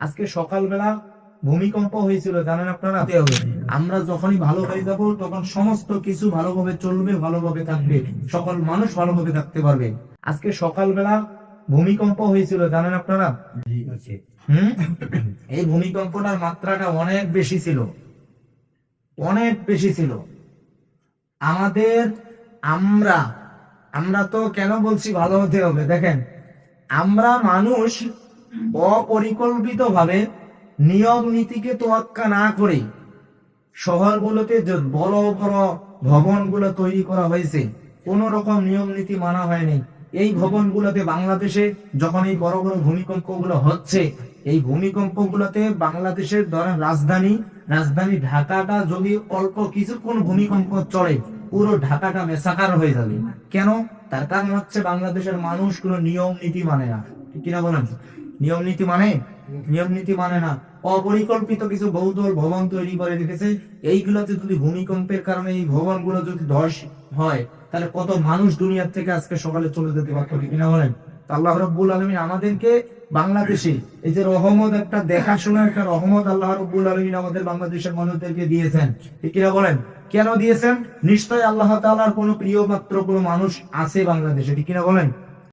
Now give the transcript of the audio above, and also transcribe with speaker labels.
Speaker 1: আজকে সকালবেলা ভূমিকম্প হয়েছিল, জানেন আপনারা? আমরা যখনই ভালো হয়ে যাব তখন সমস্ত কিছু ভালোভাবে চলবে, ভালোভাবে থাকবে, সকল মানুষ ভালোভাবে থাকতে পারবে। আজকে সকালবেলা ভূমিকম্প হয়েছিল, জানেন আপনারা? হুম। এই ভূমিকম্পটার মাত্রাটা অনেক বেশি ছিল, অনেক বেশি ছিল। আমাদের আমরা আমরা তো কেন বলছি ভালো হতে হবে, দেখেন, আমরা মানুষ অপরিকল্পিত ভাবে নিয়ম নীতিকে তোয়াক্কা না করে শহরগুলোতে যে বড় বড় ভবনগুলো তৈরি করা হয়েছে, কোন রকম নিয়ম নীতি মানা হয়নি। এই ভবনগুলোতে বাংলাদেশে যখন এই বড় বড় ভূমিকম্প গুলো হচ্ছে, এই ভূমিকম্প গুলোতে বাংলাদেশের ধরেন রাজধানী ঢাকাটা যদি অল্প কিছুক্ষণ ভূমিকম্প চলে, পুরো ঢাকাটা মেসাকার হয়ে যাবে। কেন? তার কারণ হচ্ছে বাংলাদেশের মানুষ কোনো নিয়ম নীতি মানে না। ঠিক কিনা বলেন? নিয়ম নীতি মানে না, অপরিকল্পিত কিছু বহুতল ভবন তৈরি করে রেখেছে। এইগুলোতে যদি ভূমিকম্পের কারণে এই ভবনগুলো যদি ধস হয়, তাহলে কত মানুষ দুনিয়ার থেকে আজকে সকালে চলে যেতে পারতো। ঠিক কিনা বলেন? আল্লাহ রাব্বুল আলামিন আমাদেরকে বাংলাদেশে এই যে রহমত, একটা দেখাশোনা একটা রহমত আল্লাহ রাব্বুল আলামিন আমাদের বাংলাদেশের মানুষদেরকে দিয়েছেন। ঠিক কিনা বলেন? কেন দিয়েছেন? নিশ্চয় আল্লাহ তাআলার কোনো প্রিয় পাত্র কোনো মানুষ আছে বাংলাদেশে। ঠিক কিনা বলেন?